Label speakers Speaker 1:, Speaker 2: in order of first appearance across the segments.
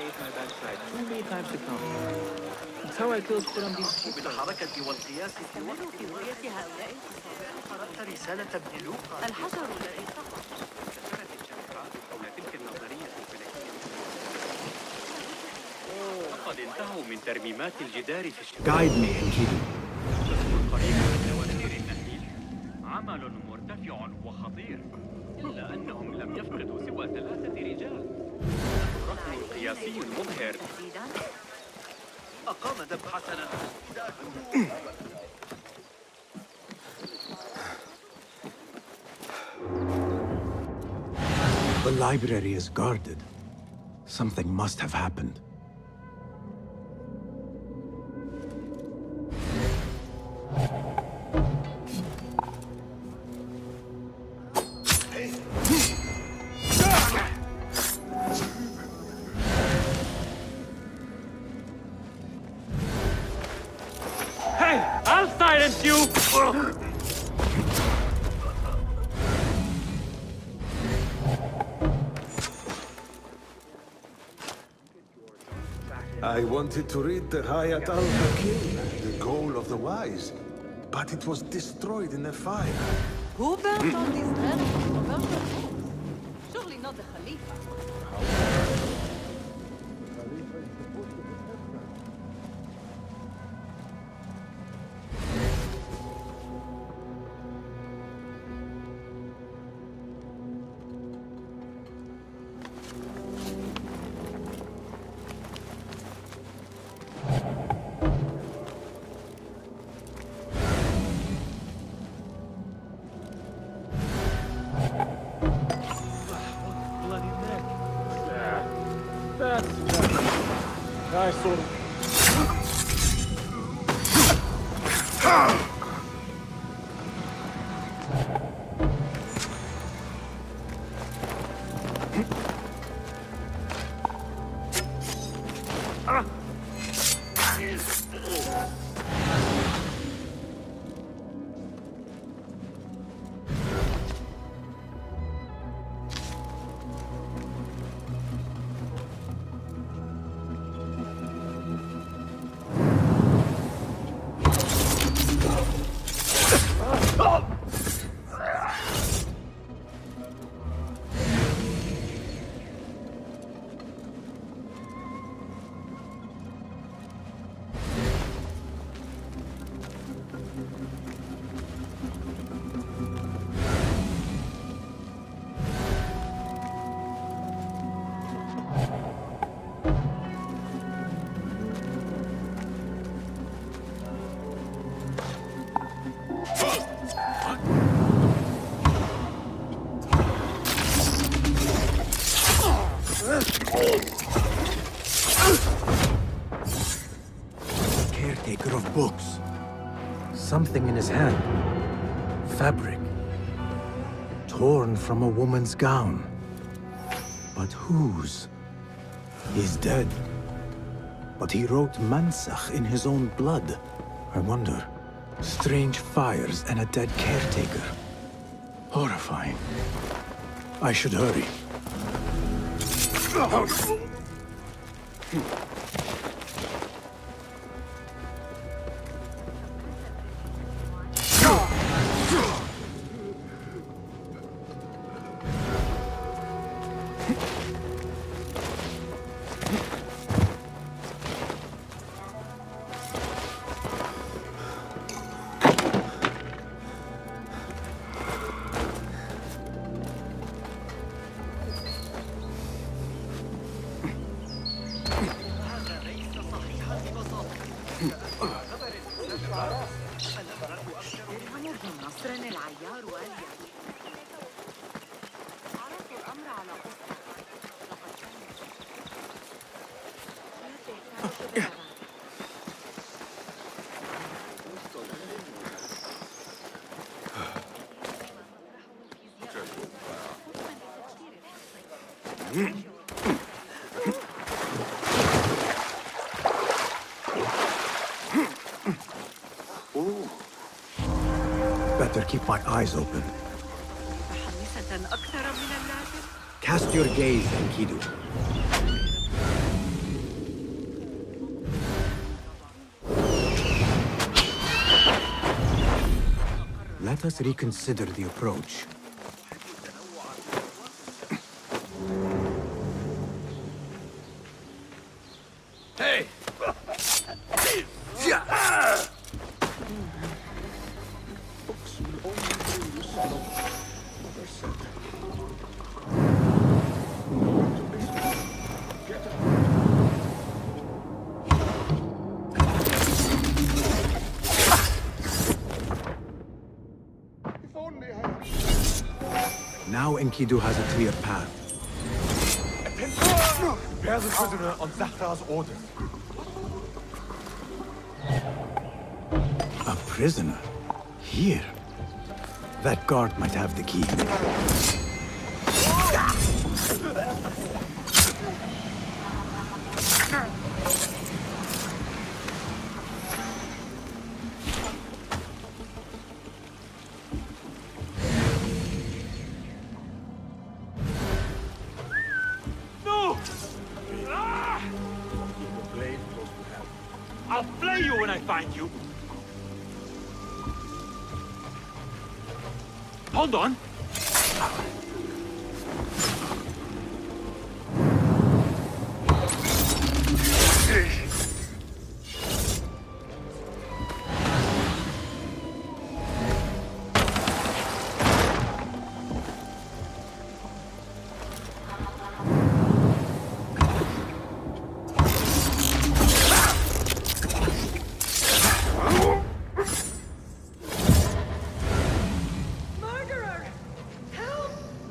Speaker 1: saved my backside too many times to count. That's how I feel put on these people.
Speaker 2: بالحركة والقياس في وقت
Speaker 3: في رؤية هؤلاء
Speaker 2: قرأت رسالة ابن لوقا
Speaker 3: الحجر الذي سقط.
Speaker 4: حول تلك النظرية الفلكية. لقد انتهوا من ترميمات الجدار في الشمال.
Speaker 5: Guide me, Enkidu.
Speaker 4: قريب من نوافذ النخيل. عمل مرتفع وخطير. إلا أنهم لم يفقدوا سوى 3 رجال. رقم قياسي مبهر.
Speaker 2: أقام دب حسنا.
Speaker 5: The library is guarded. Something must have happened.
Speaker 4: Hey, I'll silence you!
Speaker 6: I wanted to read the Hayat al-Hakim, the goal of the wise, but it was destroyed in a fire.
Speaker 3: Who built all these very controversial walls? Surely not the Khalifa.
Speaker 1: I sort of...
Speaker 5: Caretaker of books. Something in his hand. Fabric. Torn from a woman's gown. But whose? He's dead. But he wrote Mansach in his own blood. I wonder. Strange fires and a dead caretaker. Horrifying. I should hurry. Better keep my eyes open. Cast your gaze, Enkidu. let us reconsider the approach.
Speaker 6: Hey!
Speaker 5: Now Enkidu has a clear path.
Speaker 6: Prepare the prisoner on Zahra's order.
Speaker 5: A prisoner? Here? That guard might have the key.
Speaker 4: I'll flay you when I find you! Hold on!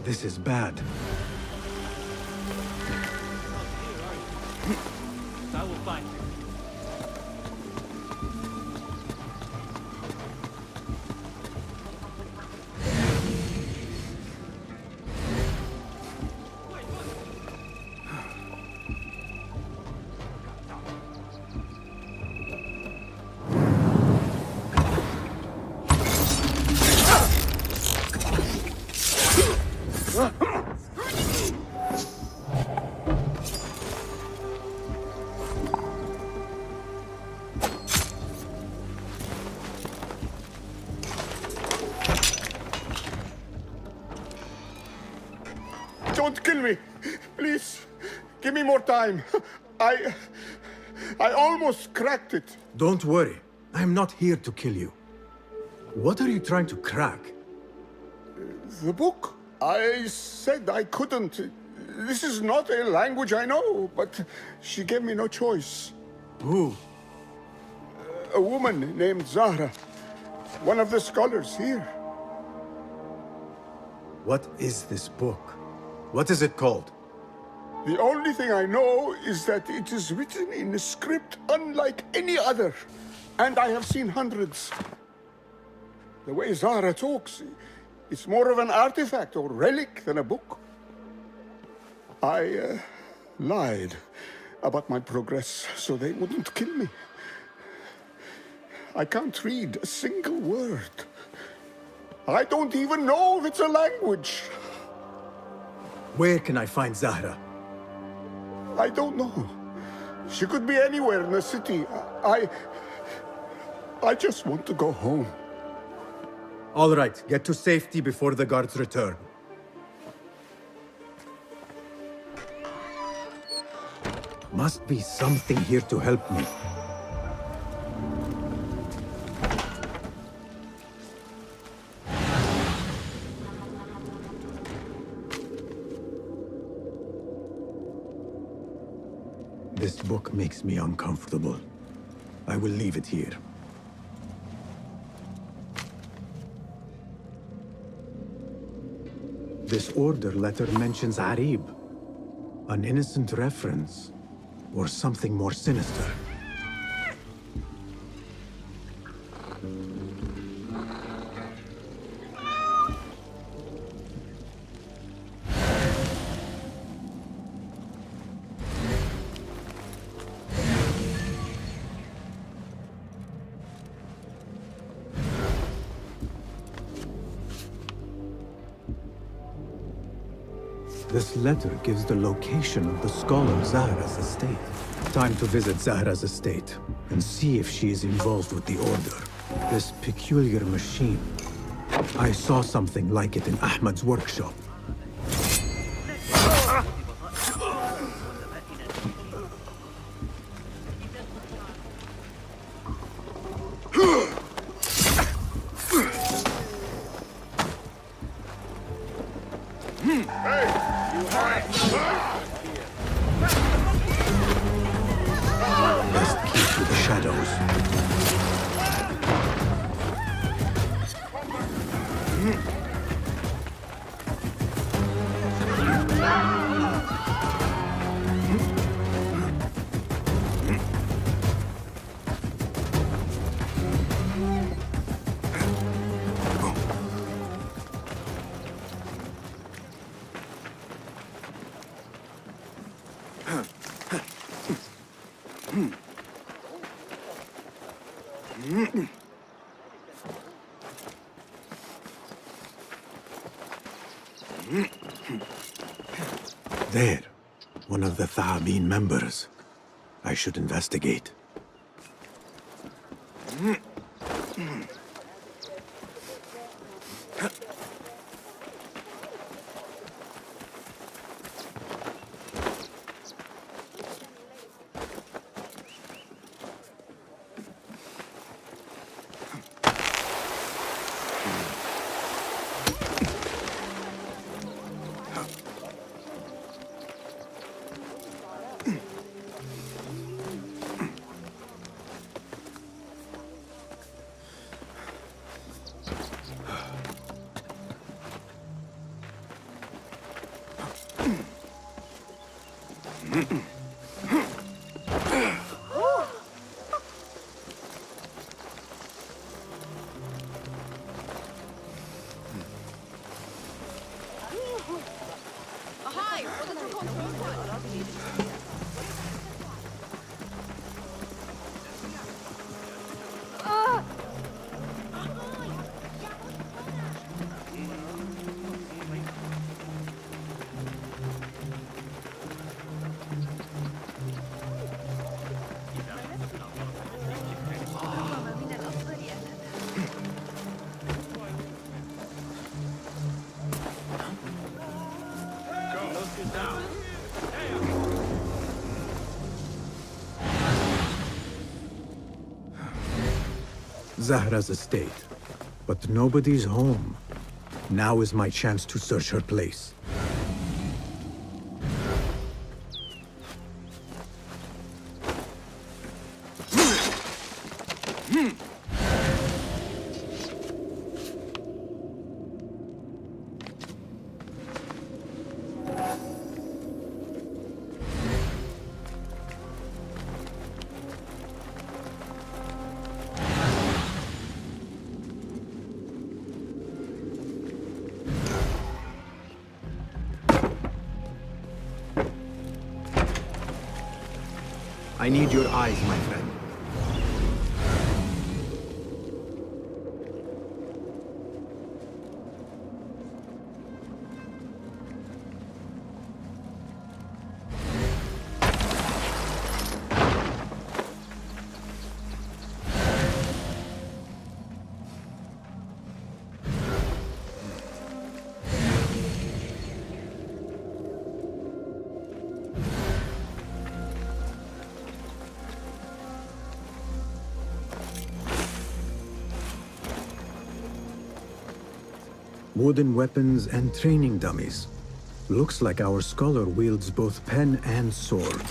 Speaker 5: This is bad.
Speaker 4: I will find you.
Speaker 6: Don't kill me! Please, give me more time. I almost cracked it.
Speaker 5: Don't worry. I'm not here to kill you. What are you trying to crack?
Speaker 6: The book? I said I couldn't. This is not a language I know, but she gave me no choice.
Speaker 5: Who?
Speaker 6: A woman named Zahra. One of the scholars here.
Speaker 5: What is this book? What is it called?
Speaker 6: The only thing I know is that it is written in a script unlike any other. And I have seen hundreds. The way Zahra talks, it's more of an artifact or relic than a book. I lied about my progress so they wouldn't kill me. I can't read a single word. I don't even know if it's a language.
Speaker 5: Where can I find Zahra?
Speaker 6: I don't know. She could be anywhere in the city. I just want to go home.
Speaker 5: All right, get to safety before the guards return. Must be something here to help me. This book makes me uncomfortable. I will leave it here. This order letter mentions Arib. An innocent reference, or something more sinister. This letter gives the location of the scholar Zahra's estate. Time to visit Zahra's estate and see if she is involved with the Order. This peculiar machine. I saw something like it in Ahmad's workshop. Best keep to the shadows. There, one of the Tha'abin members. I should investigate.
Speaker 3: هاي
Speaker 5: Zahra's estate, but nobody's home. Now is my chance to search her place. I need your eyes, my friend. Wooden weapons and training dummies. Looks like our scholar wields both pen and sword.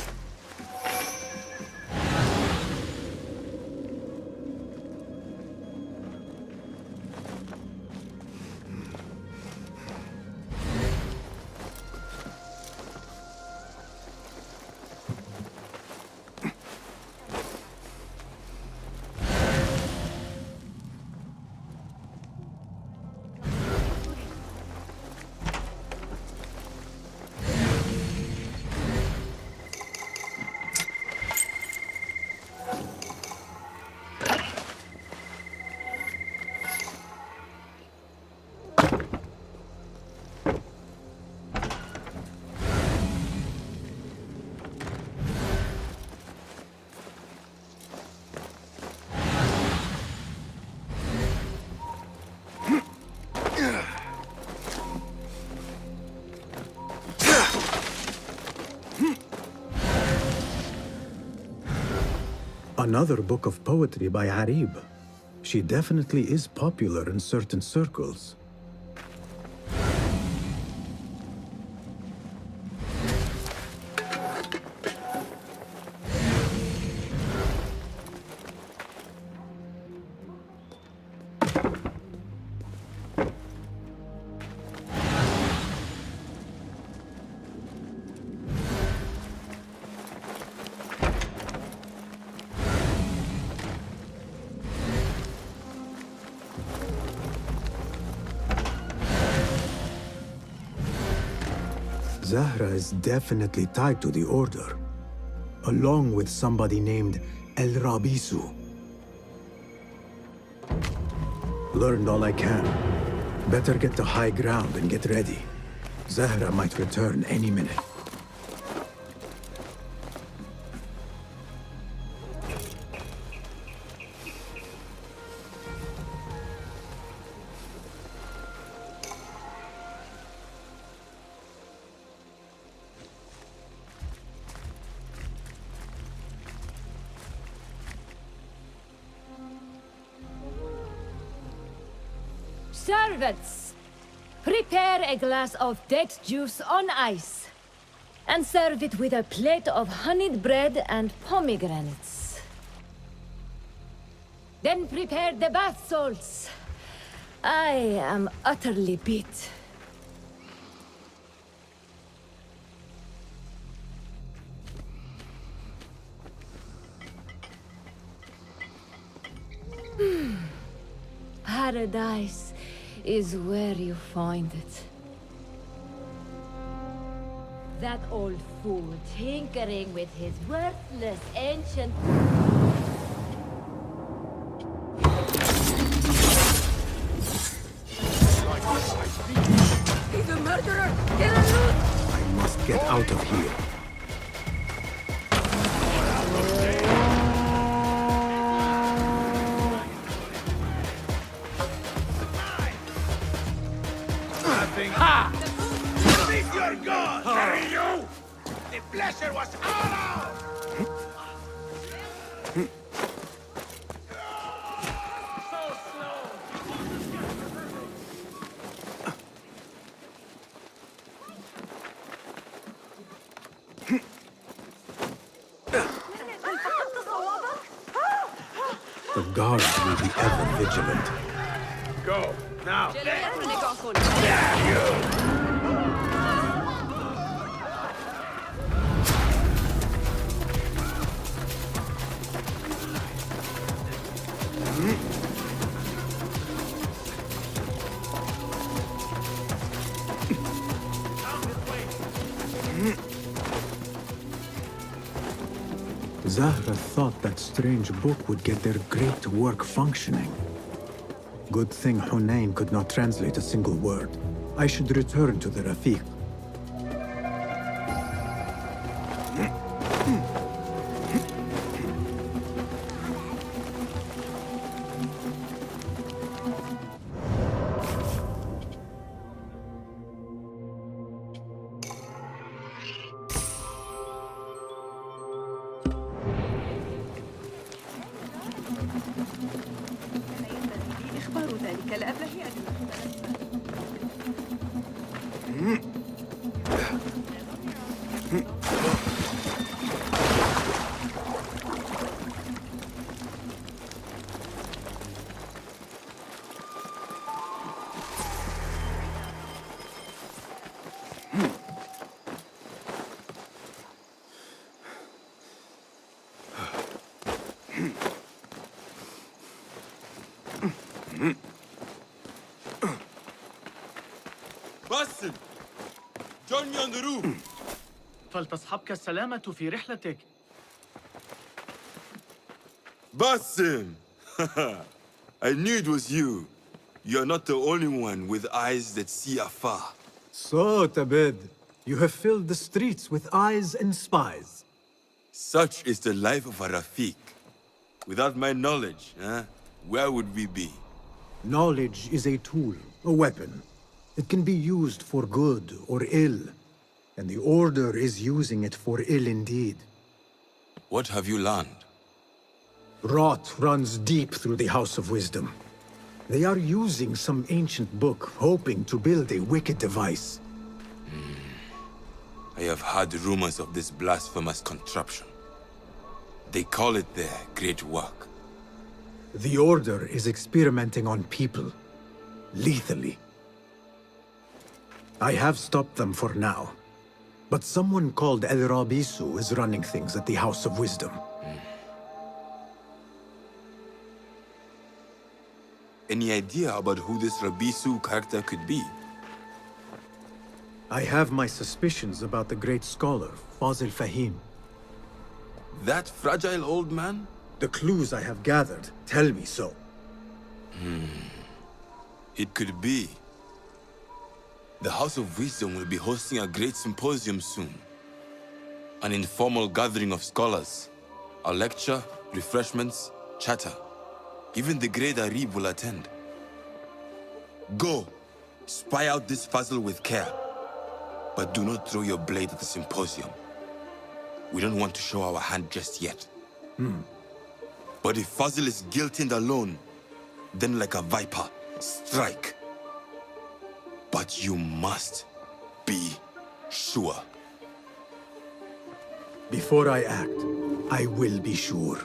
Speaker 5: Another book of poetry by Harib. She definitely is popular in certain circles. Zahra is definitely tied to the Order, along with somebody named El Rabisu. Learned all I can. Better get to high ground and get ready. Zahra might return any minute.
Speaker 7: Servants, prepare a glass of date juice on ice, and serve it with a plate of honeyed bread and pomegranates. Then prepare the bath salts. I am utterly beat. Paradise is where you find it. That old fool tinkering with his worthless ancient...
Speaker 3: He's a murderer! Get him loose!
Speaker 5: I must get out of here.
Speaker 2: Leave your gun! Carry you! The pleasure was ours!
Speaker 5: The guards will be ever vigilant.
Speaker 2: Go, now!
Speaker 5: Zahra thought that strange book would get their great work functioning. Good thing Hunain could not translate a single word. I should return to the Rafiq.
Speaker 3: إخبار ذلك الأبله
Speaker 2: باسم! Join me on the roof! فلتصحبك السلامة في رحلتك.
Speaker 8: Basim! I knew it was you. You're not the only one with eyes that see afar.
Speaker 5: So, Tabid, you have filled the streets with eyes and spies.
Speaker 8: Such is the life of a Rafiq. Without my knowledge, where would we be?
Speaker 5: Knowledge is a tool, a weapon. It can be used for good or ill, and the Order is using it for ill indeed.
Speaker 8: What have you learned?
Speaker 5: Rot runs deep through the House of Wisdom. They are using some ancient book, hoping to build a wicked device.
Speaker 8: I have heard rumors of this blasphemous contraption. They call it their great work.
Speaker 5: The Order is experimenting on people, lethally. I have stopped them for now, but someone called El Rabisu is running things at the House of Wisdom.
Speaker 8: Any idea about who this Rabisu character could be?
Speaker 5: I have my suspicions about the great scholar, Fazil Fahim.
Speaker 8: That fragile old man?
Speaker 5: The clues I have gathered tell me so.
Speaker 8: It could be. The House of Wisdom will be hosting a great symposium soon. An informal gathering of scholars. A lecture, refreshments, chatter. Even the great Arib will attend. Go, spy out this puzzle with care. But do not throw your blade at the symposium. We don't want to show our hand just yet. But if Fazil is guilty and alone, then like a viper, strike. But you must be sure.
Speaker 5: Before I act, I will be sure.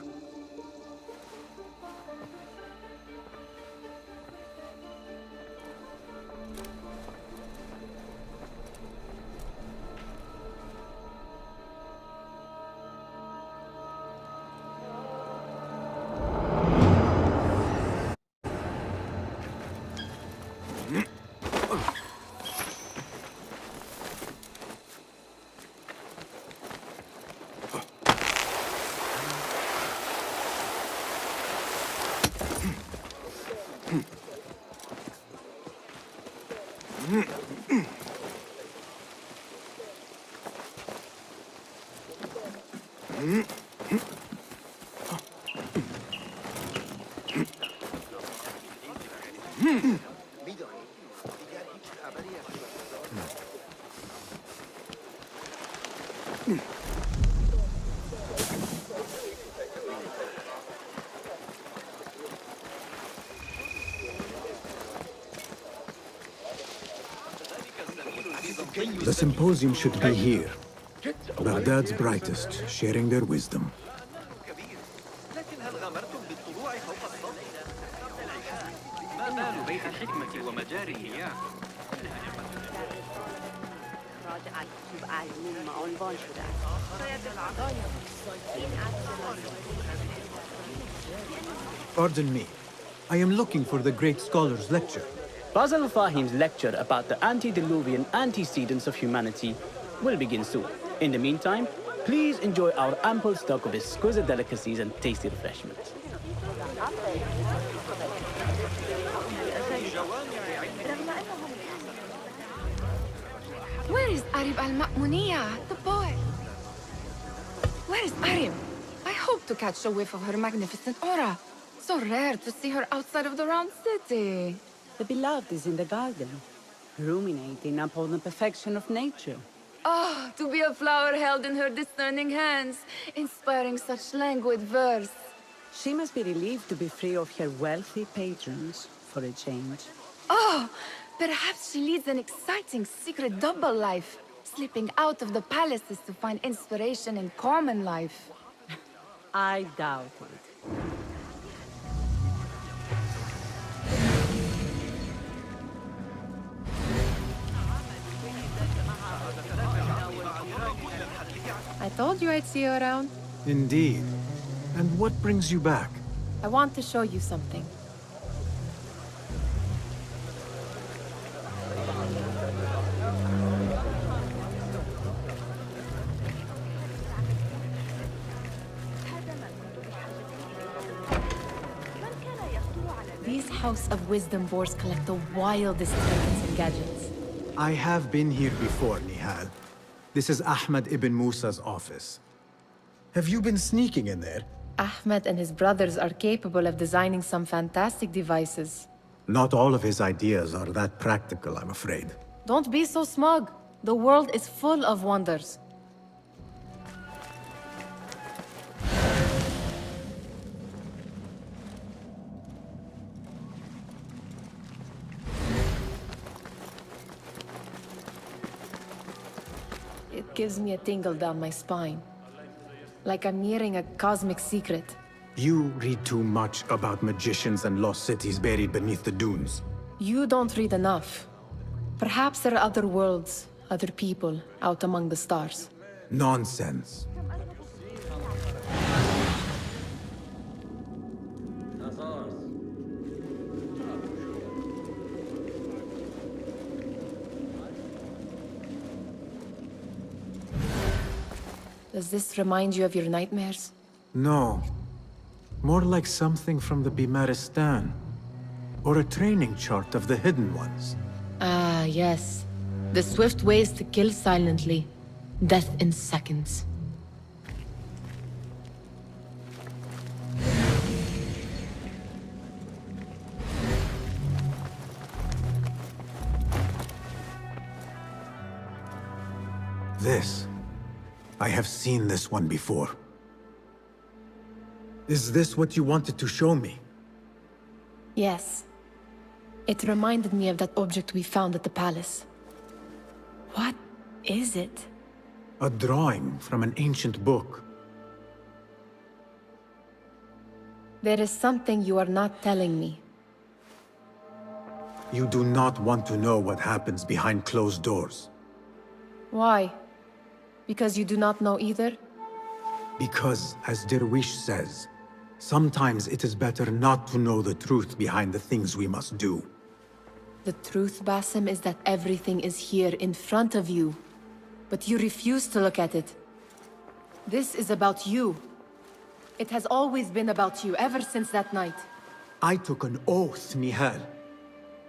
Speaker 5: The symposium should be here. Baghdad's brightest, sharing their wisdom. Pardon me. I am looking for the great scholar's lecture.
Speaker 9: Basil Fahim's lecture about the antediluvian antecedents of humanity will begin soon. In the meantime, please enjoy our ample stock of exquisite delicacies and tasty refreshments.
Speaker 3: Where is Arib al-Ma'muniya, the boy? Where is Arib? I hope to catch a whiff of her magnificent aura. So rare to see her outside of the round city.
Speaker 10: The beloved is in the garden, ruminating upon the perfection of nature.
Speaker 3: Oh, to be a flower held in her discerning hands, inspiring such languid verse.
Speaker 10: She must be relieved to be free of her wealthy patrons for a change.
Speaker 3: Oh, perhaps she leads an exciting secret double life, slipping out of the palaces to find inspiration in common life.
Speaker 10: I doubt it.
Speaker 11: I told you I'd see you around.
Speaker 5: Indeed. And what brings you back?
Speaker 11: I want to show you something. These House of Wisdom boards collect the wildest trinkets and gadgets.
Speaker 5: I have been here before, Nihal. This is Ahmed ibn Musa's office. Have you been sneaking in there?
Speaker 11: Ahmed and his brothers are capable of designing some fantastic devices.
Speaker 5: Not all of his ideas are that practical, I'm afraid.
Speaker 11: Don't be so smug. The world is full of wonders. gives me a tingle down my spine. Like I'm nearing a cosmic secret.
Speaker 5: You read too much about magicians and lost cities buried beneath the dunes.
Speaker 11: You don't read enough. Perhaps there are other worlds, other people, out among the stars.
Speaker 5: Nonsense.
Speaker 11: Does this remind you of your nightmares?
Speaker 5: No. More like something from the Bimaristan. Or a training chart of the Hidden Ones.
Speaker 11: Ah, yes. The swift ways to kill silently. Death in seconds.
Speaker 5: This. I have seen this one before. Is this what you wanted to show me?
Speaker 11: Yes. It reminded me of that object we found at the palace. What is it?
Speaker 5: A drawing from an ancient book.
Speaker 11: There is something you are not telling me.
Speaker 5: You do not want to know what happens behind closed doors.
Speaker 11: Why? Because you do not know either?
Speaker 5: Because, as Derwish says, sometimes it is better not to know the truth behind the things we must do.
Speaker 11: The truth, Basim, is that everything is here in front of you. But you refuse to look at it. This is about you. It has always been about you, ever since that night.
Speaker 5: I took an oath, Nihal,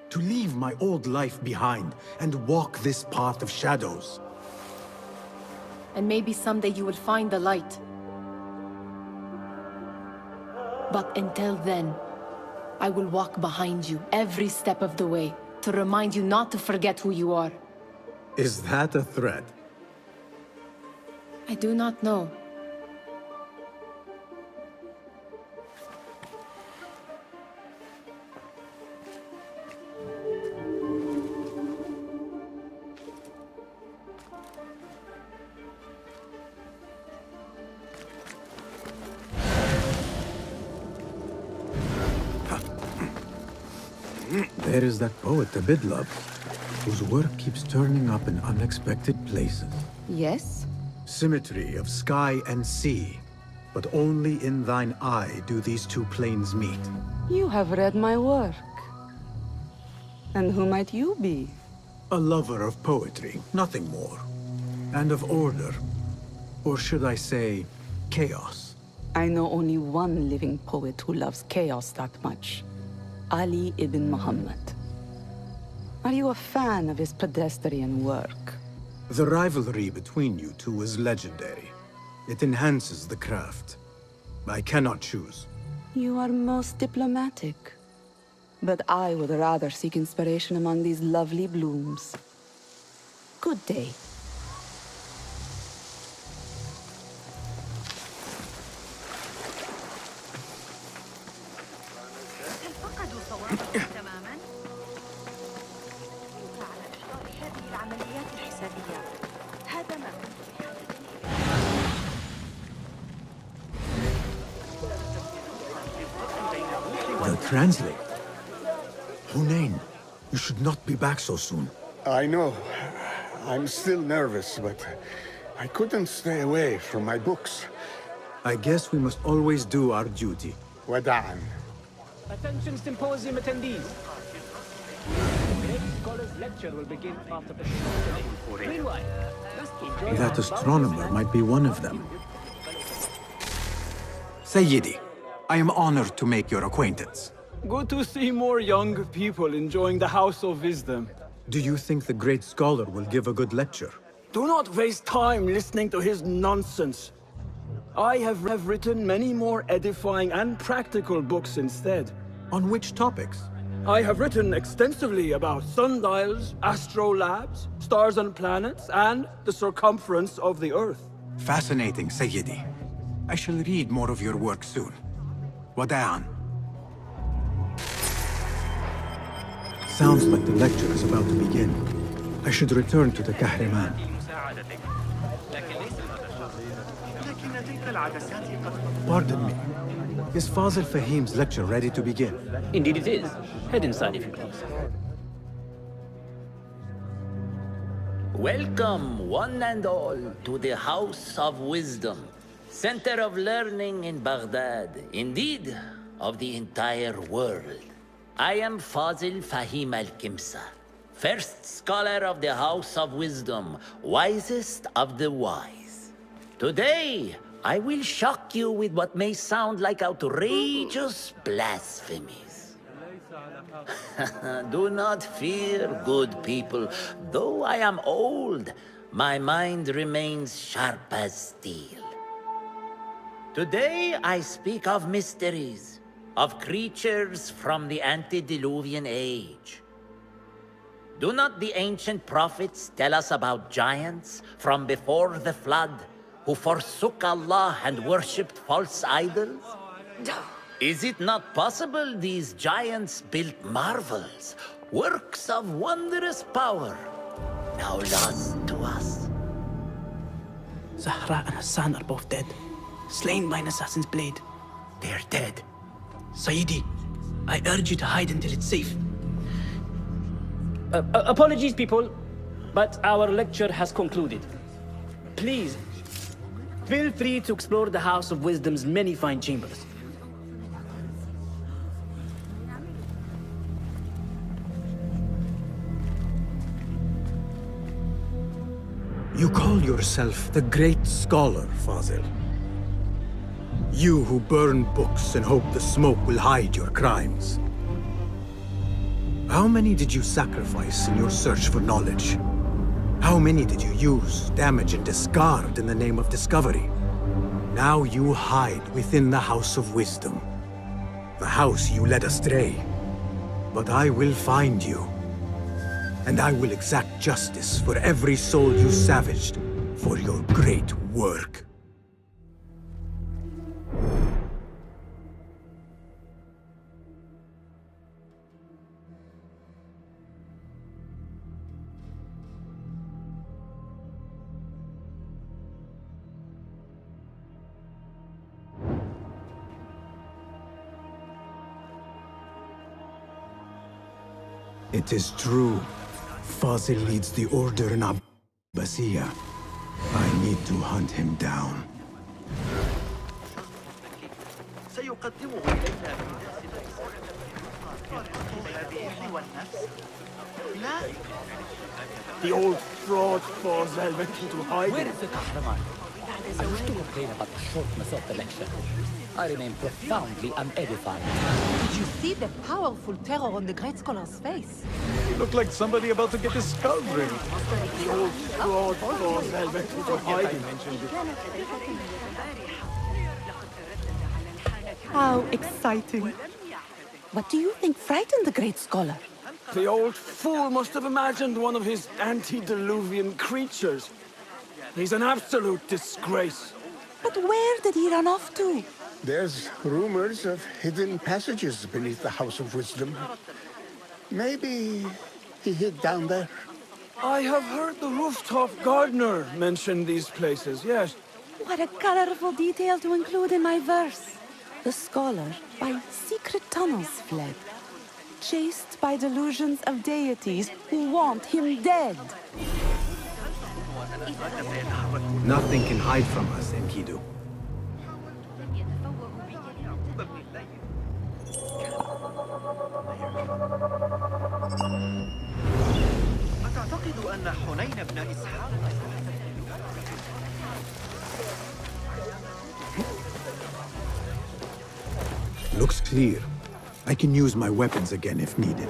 Speaker 5: to leave my old life behind and walk this path of shadows.
Speaker 11: And maybe someday you will find the light. But until then, I will walk behind you every step of the way to remind you not to forget who you are.
Speaker 5: Is that a threat?
Speaker 11: I do not know.
Speaker 5: There is that poet, the Bidlove, whose work keeps turning up in unexpected places.
Speaker 10: Yes?
Speaker 5: Symmetry of sky and sea, but only in thine eye do these two planes meet.
Speaker 10: You have read my work. And who might you be?
Speaker 5: A lover of poetry, nothing more. And of order. Or should I say, chaos.
Speaker 10: I know only one living poet who loves chaos that much. Ali ibn Muhammad. Are you a fan of his pedestrian work?
Speaker 5: The rivalry between you two is legendary. It enhances the craft. I cannot choose.
Speaker 10: You are most diplomatic. But I would rather seek inspiration among these lovely blooms. Good day.
Speaker 5: The translate. Hunain, you should not be back so soon.
Speaker 6: I know. I'm still nervous, but I couldn't stay away from my books.
Speaker 5: I guess we must always do our duty.
Speaker 6: Wada'an.
Speaker 9: Attention symposium attendees. The great scholar's lecture will begin after the short delay. Meanwhile, just enjoy
Speaker 5: That astronomer might be one of them. Sayyidi, I am honored to make your acquaintance.
Speaker 12: Good to see more young people enjoying the House of Wisdom.
Speaker 5: Do you think the great scholar will give a good lecture?
Speaker 12: Do not waste time listening to his nonsense. I have written many more edifying and practical books instead.
Speaker 5: On which topics?
Speaker 12: I have written extensively about sundials, astrolabes, stars and planets, and the circumference of the Earth.
Speaker 5: Fascinating, Sayyidi. I shall read more of your work soon. Wada'an. Sounds like the lecture is about to begin. I should return to the Kahraman. Pardon me. Is Fazil Fahim's lecture ready to begin?
Speaker 9: Indeed it is. Head inside if you please.
Speaker 13: Welcome, one and all, to the House of Wisdom, center of learning in Baghdad, indeed, of the entire world. I am Fazil Fahim al-Kimsa, first scholar of the House of Wisdom, wisest of the wise. Today, I will shock you with what may sound like outrageous blasphemies. Do not fear, good people. Though I am old, my mind remains sharp as steel. Today I speak of mysteries, of creatures from the antediluvian age. Do not the ancient prophets tell us about giants from before the flood who forsook Allah and worshipped false idols? Is it not possible these giants built marvels, works of wondrous power, now lost to us?
Speaker 9: Zahra and Hassan are both dead, slain by an assassin's blade.
Speaker 13: They're dead.
Speaker 9: Sayyidi, I urge you to hide until it's safe. Apologies, people, but our lecture has concluded. Please, feel free to explore the House of Wisdom's many fine chambers.
Speaker 5: You call yourself the great scholar, Fazil. You who burn books and hope the smoke will hide your crimes. How many did you sacrifice in your search for knowledge? How many did you use, damage, and discard in the name of discovery? Now you hide within the House of Wisdom. The house you led astray. But I will find you. And I will exact justice for every soul you savaged for your great work. It is true. Fazil leads the order in Abbasiyah. I need to hunt him down.
Speaker 12: The old fraud Fazil went into hiding.
Speaker 14: Where is the Kahraman? I wish to complain about the shortness of the lecture. I remain profoundly unedified.
Speaker 15: Did you see the powerful terror on the great scholar's face?
Speaker 12: He looked like somebody about to get his skull ring. The old fraud Fazil went into hiding.
Speaker 10: How exciting. What do you think frightened the great scholar?
Speaker 12: The old fool must have imagined one of his antediluvian creatures. He's an absolute disgrace.
Speaker 10: But where did he run off to?
Speaker 6: There's rumors of hidden passages beneath the House of Wisdom. Maybe he hid down there.
Speaker 12: I have heard the rooftop gardener mention these places, yes.
Speaker 10: What a colorful detail to include in my verse. The scholar by secret tunnels fled, chased by delusions of deities who want him dead.
Speaker 5: Nothing can hide from us, Enkidu.
Speaker 4: أتعتقد أن حنين بن إسحاق
Speaker 5: Looks clear. I can use my weapons again if needed.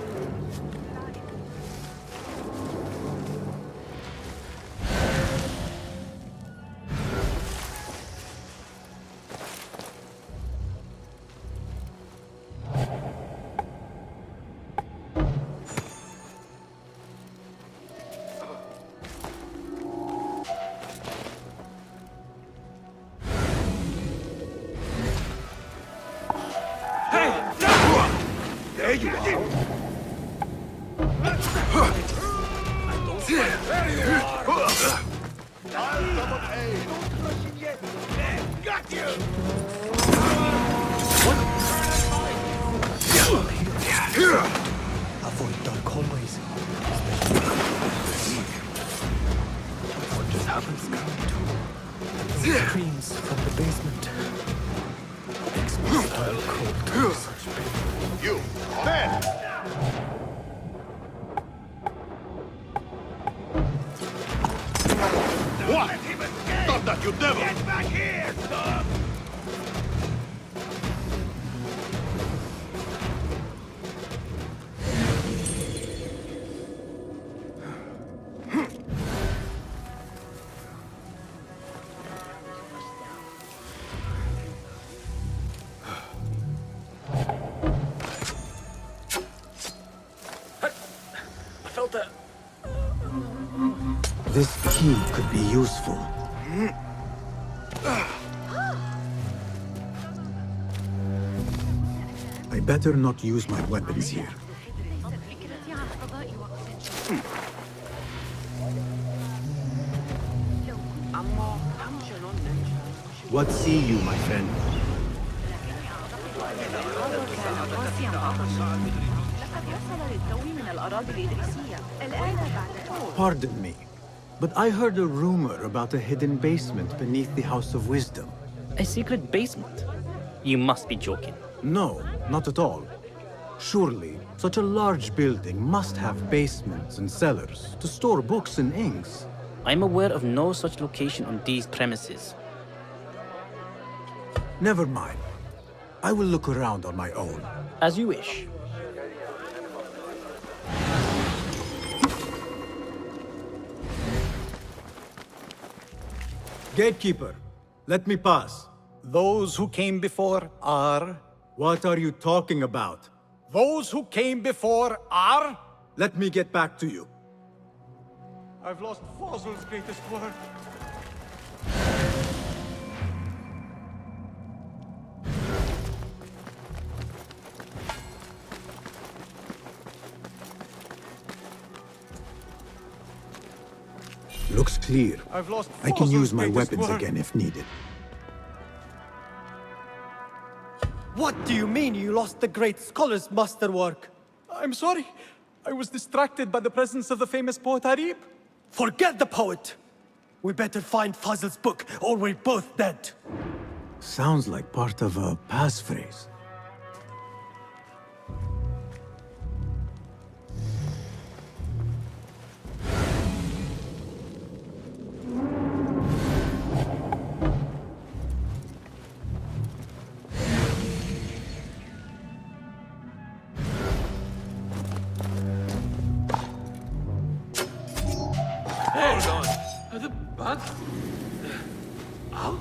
Speaker 6: There you are. Got you!
Speaker 5: Avoid dark hallways. What just happened? Screams from the basement. Exile cold. Such pain.
Speaker 6: You, man!
Speaker 16: What? Stop that, you devil!
Speaker 2: Get back here, dog!
Speaker 5: This key could be useful. I better not use my weapons here. What see you, my friend? Pardon me, but I heard a rumor about a hidden basement beneath the House of Wisdom.
Speaker 9: A secret basement? You must be joking.
Speaker 5: No, not at all. Surely, such a large building must have basements and cellars to store books and inks.
Speaker 9: I'm aware of no such location on these premises.
Speaker 5: Never mind. I will look around on my own.
Speaker 9: As you wish.
Speaker 5: Gatekeeper, let me pass.
Speaker 17: Those who came before are...
Speaker 5: What are you talking about?
Speaker 17: Those who came before are...
Speaker 5: Let me get back to you.
Speaker 17: I've lost Fossil's greatest work.
Speaker 5: Looks clear.
Speaker 17: I've lost
Speaker 5: I can use
Speaker 17: Fossil's
Speaker 5: my
Speaker 17: greatest
Speaker 5: weapons
Speaker 17: work.
Speaker 5: again if needed.
Speaker 17: What do you mean you lost the great scholar's masterwork? I'm sorry. I was distracted by the presence of the famous poet Harib. Forget the poet! We better find Fazl's book, or we're both dead.
Speaker 5: Sounds like part of a passphrase.
Speaker 1: Hold on. Are the bugs out?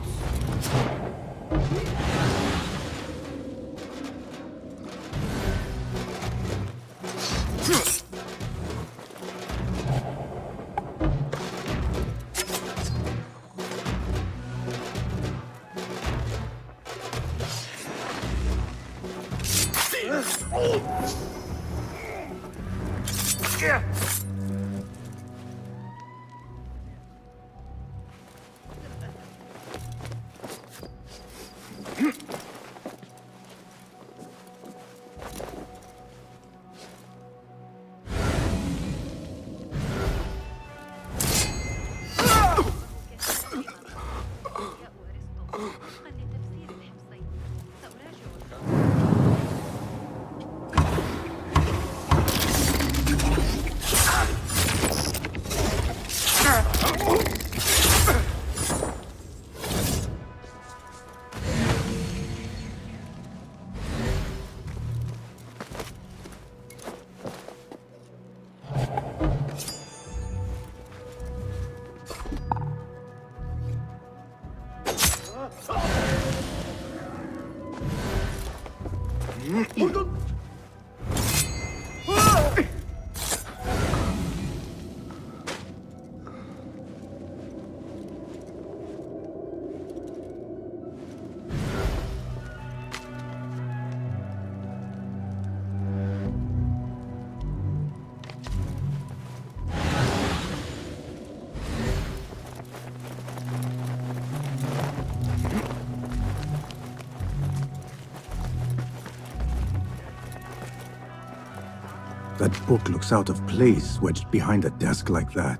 Speaker 5: That book looks out of place wedged behind a desk like that.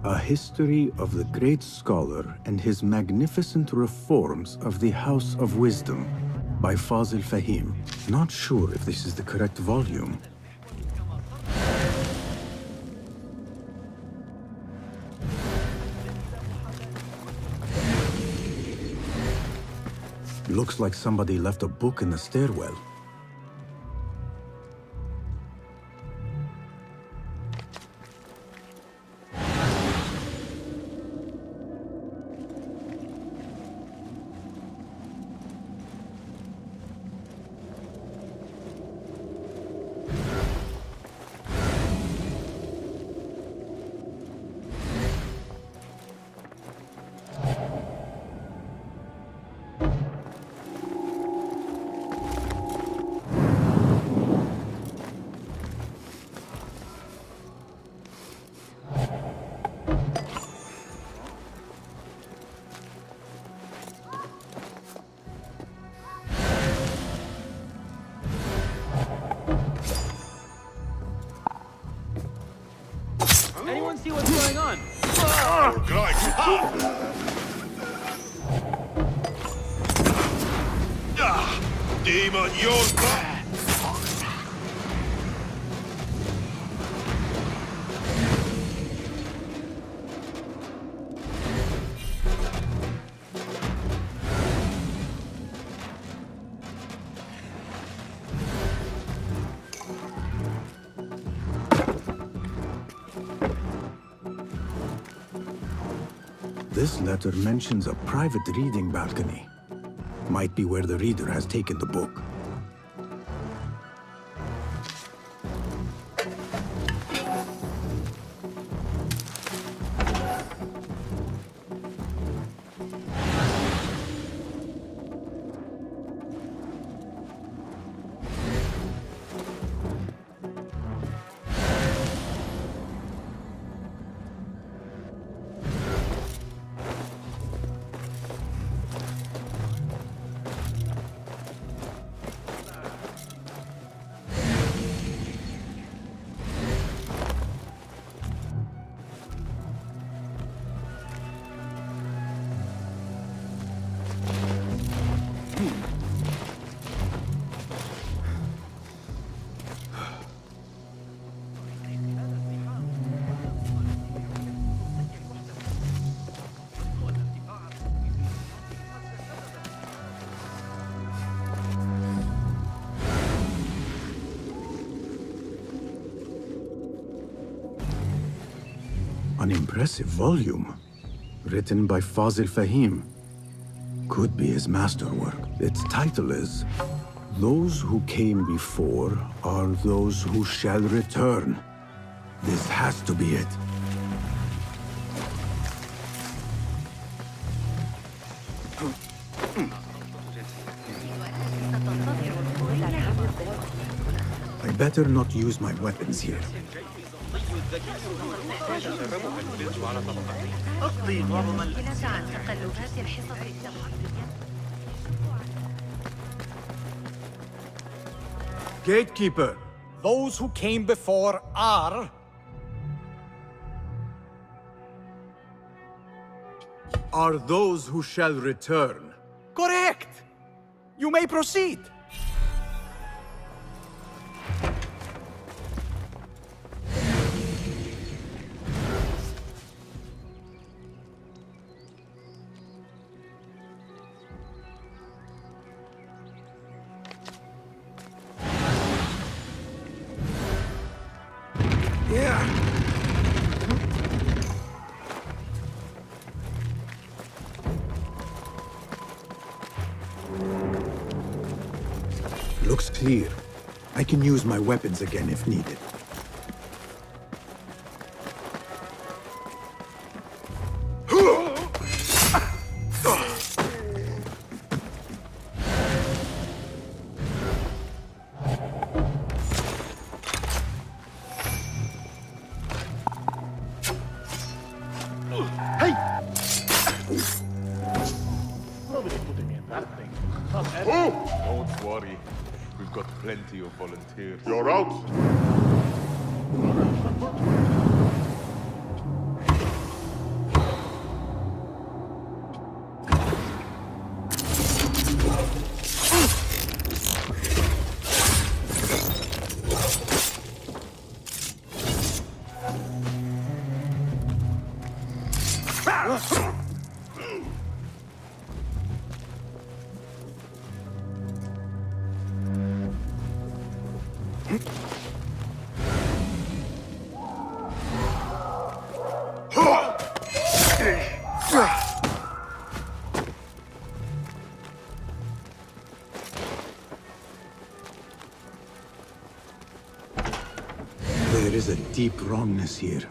Speaker 5: A history of the great scholar and his magnificent reforms of the House of Wisdom by Fazil Fahim. Not sure if this is the correct volume. Looks like somebody left a book in the stairwell.
Speaker 1: Anyone see what's going on?
Speaker 16: Demon, you're back!
Speaker 5: This letter mentions a private reading balcony. Might be where the reader has taken the book. An impressive volume, written by Fazil Fahim. Could be his masterwork. Its title is, Those Who Came Before Are Those Who Shall Return. This has to be it. I better not use my weapons here.
Speaker 17: Gatekeeper, those who came before are those who shall return. Correct! You may proceed.
Speaker 5: Looks clear. I can use my weapons again if needed.
Speaker 16: Don't worry. We've got plenty of volunteers. You're out.
Speaker 5: There is a deep wrongness here.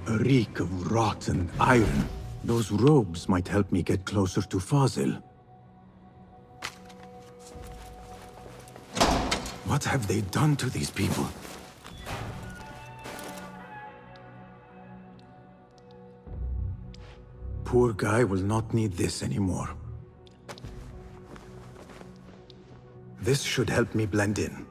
Speaker 5: A reek of rotten iron. Those robes might help me get closer to Fazil. What have they done to these people? Poor guy will not need this anymore. This should help me blend in.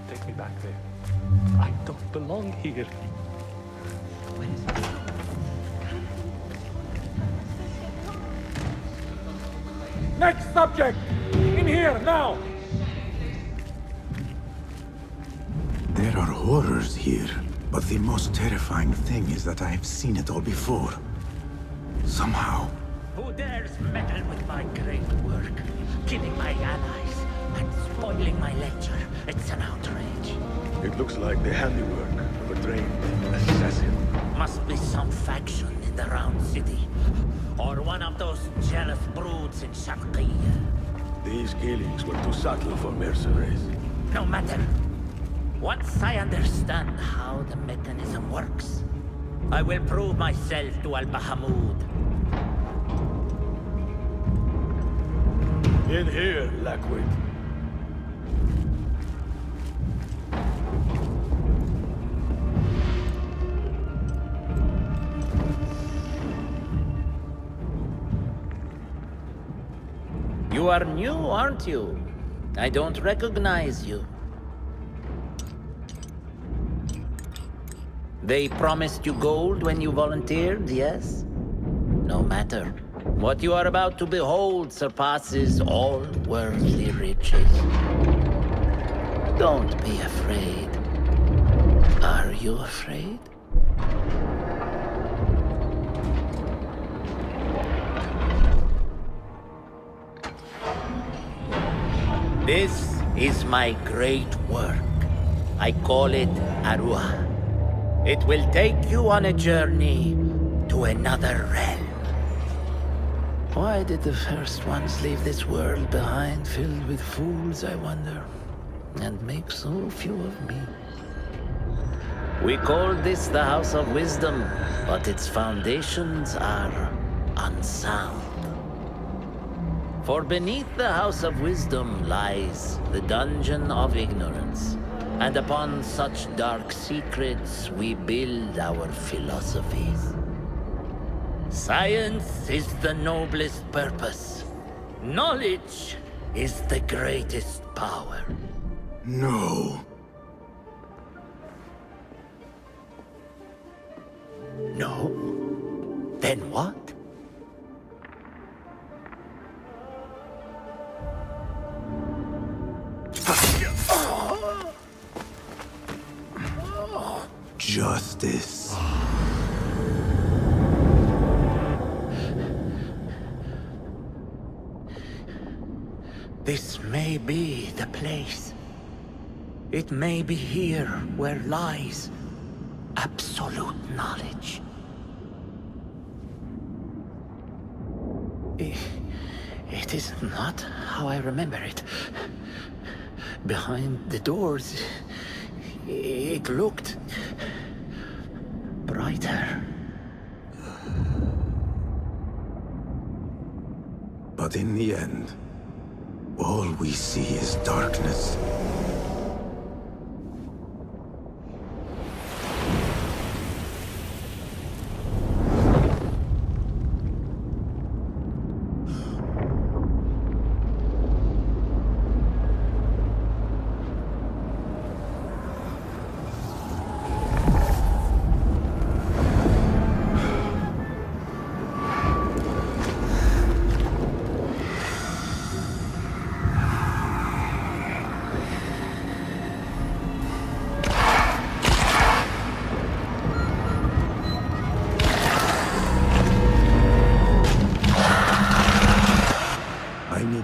Speaker 12: Take me back there. I don't belong here.
Speaker 17: Next subject! In here, now!
Speaker 5: There are horrors here, but the most terrifying thing is that I have seen it all before. Somehow.
Speaker 13: Who dares meddle with my great work, killing my allies and spoiling my lecture? It's an outrage.
Speaker 16: It looks like the handiwork of a trained assassin.
Speaker 13: Must be some faction in the Round City, or one of those jealous broods in Sharqiyya.
Speaker 16: These killings were too subtle for mercenaries.
Speaker 13: No matter. Once I understand how the mechanism works, I will prove myself to Al-Bahamud.
Speaker 16: In here, Lackwit.
Speaker 13: You are new, aren't you? I don't recognize you. They promised you gold when you volunteered, yes? No matter. What you are about to behold surpasses all worldly riches. Don't be afraid. Are you afraid? This is my great work. I call it Arwah. It will take you on a journey to another realm. Why did the first ones leave this world behind, filled with fools, I wonder, and make so few of me? We call this the House of Wisdom, but its foundations are unsound. For beneath the House of Wisdom lies the Dungeon of Ignorance. And upon such dark secrets, we build our philosophies. Science is the noblest purpose. Knowledge is the greatest power.
Speaker 5: No.
Speaker 13: No? Then what?
Speaker 5: Justice.
Speaker 13: This may be the place. It may be here where lies absolute knowledge. It is not how I remember it. Behind the doors, it looked brighter.
Speaker 5: But in the end, All we see is darkness.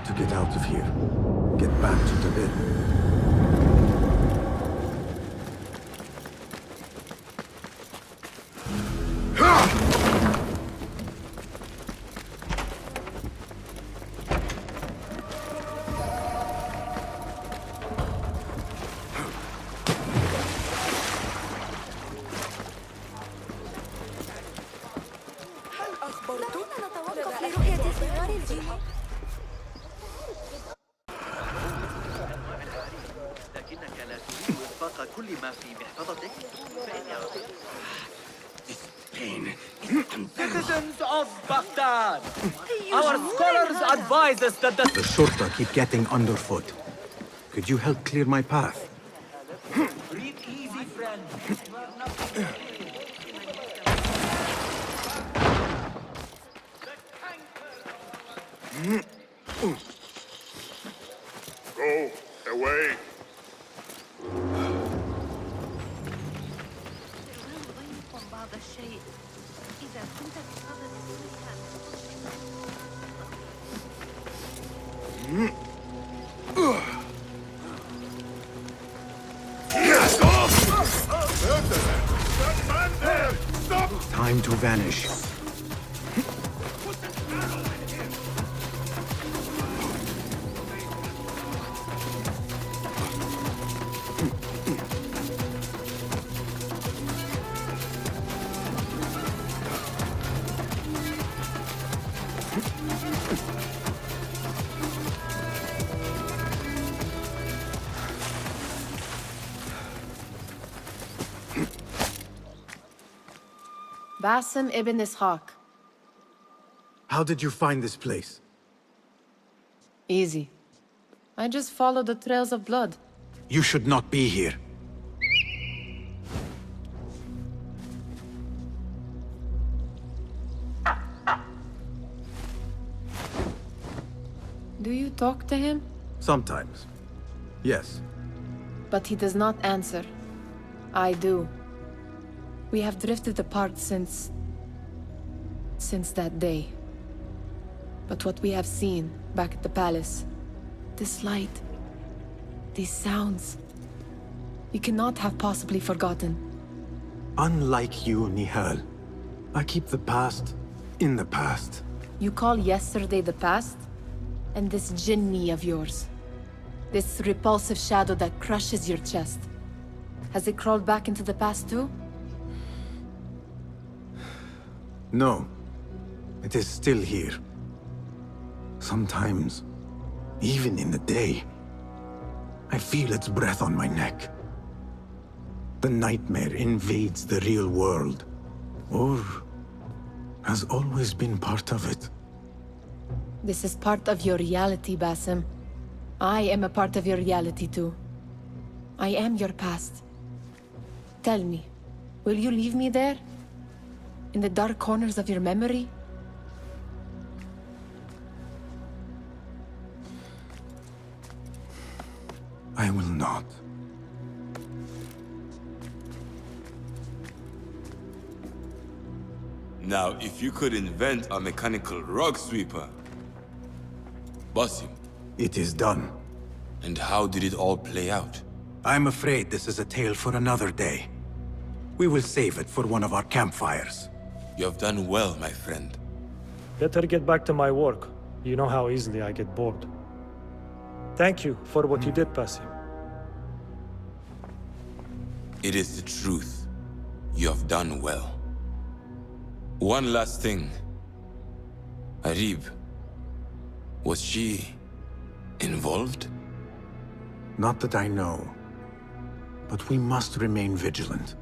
Speaker 5: To get out of here. Get back to the bed.
Speaker 2: كل ما في محفظتك
Speaker 9: Citizens of Baghdad, our scholars advise us that
Speaker 5: The Shurta keep getting underfoot. Could you help clear my path?
Speaker 2: Breathe easy, friend.
Speaker 6: Go away.
Speaker 5: Time to vanish.
Speaker 11: Basim ibn Ishaq.
Speaker 5: How did you find this place?
Speaker 11: Easy. I just followed the trails of blood.
Speaker 5: You should not be here.
Speaker 11: Do you talk to him?
Speaker 5: Sometimes. Yes.
Speaker 11: But he does not answer. I do. We have drifted apart since that day. But what we have seen back at the palace, this light, these sounds, you cannot have possibly forgotten.
Speaker 5: Unlike you, Nihal, I keep the past in the past.
Speaker 11: You call yesterday the past? And this jinni of yours, this repulsive shadow that crushes your chest, has it crawled back into the past too?
Speaker 5: No. It is still here. Sometimes, even in the day, I feel its breath on my neck. The nightmare invades the real world, or has always been part of it.
Speaker 11: This is part of your reality, Basim. I am a part of your reality too. I am your past. Tell me, will you leave me there? In the dark corners of your memory?
Speaker 5: I will not.
Speaker 8: Now, if you could invent a mechanical rug sweeper. Basim.
Speaker 5: It is done.
Speaker 8: And how did it all play out?
Speaker 5: I'm afraid this is a tale for another day. We will save it for one of our campfires.
Speaker 8: You have done well, my friend.
Speaker 18: Better get back to my work. You know how easily I get bored. Thank you for what you did, Basim.
Speaker 8: It is the truth. You have done well. One last thing. Arib. Was she involved?
Speaker 5: Not that I know. But we must remain vigilant.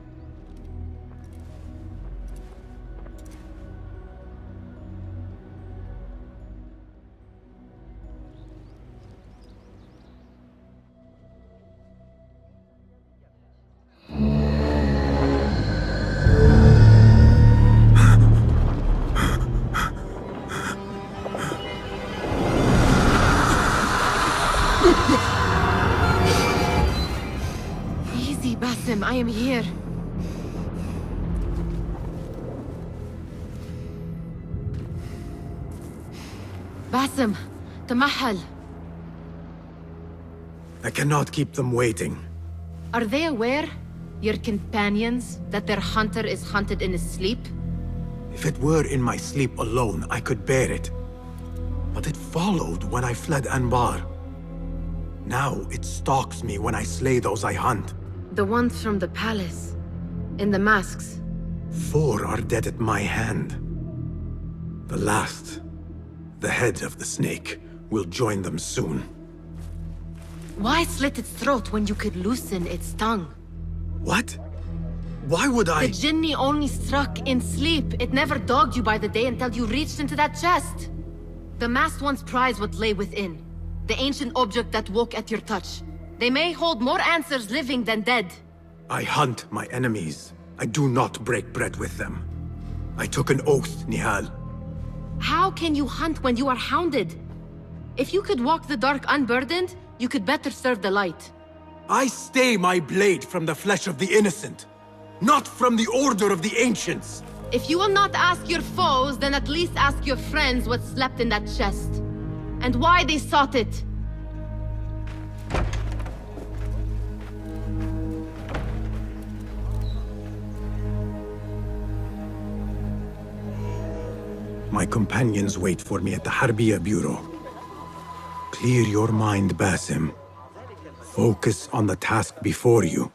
Speaker 11: Easy, Basim, I am here. Basim, Tamahal.
Speaker 5: I cannot keep them waiting.
Speaker 11: Are they aware, your companions, that their hunter is hunted in his sleep?
Speaker 5: If it were in my sleep alone, I could bear it. But it followed when I fled Anbar. Now it stalks me when I slay those I hunt.
Speaker 11: The ones from the palace, in the masks.
Speaker 5: 4 are dead at my hand. The last, the head of the snake, will join them soon.
Speaker 11: Why slit its throat when you could loosen its tongue?
Speaker 5: What? Why would I?
Speaker 11: The Jinni only struck in sleep. It never dogged you by the day until you reached into that chest. The masked ones prize what lay within. The ancient object that woke at your touch. They may hold more answers living than dead.
Speaker 5: I hunt my enemies. I do not break bread with them. I took an oath, Nihal.
Speaker 11: How can you hunt when you are hounded? If you could walk the dark unburdened, you could better serve the light.
Speaker 5: I stay my blade from the flesh of the innocent, not from the order of the ancients.
Speaker 11: If you will not ask your foes, then at least ask your friends what slept in that chest. And why they sought it.
Speaker 5: My companions wait for me at the Harbiya Bureau. Clear your mind, Basim. Focus on the task before you.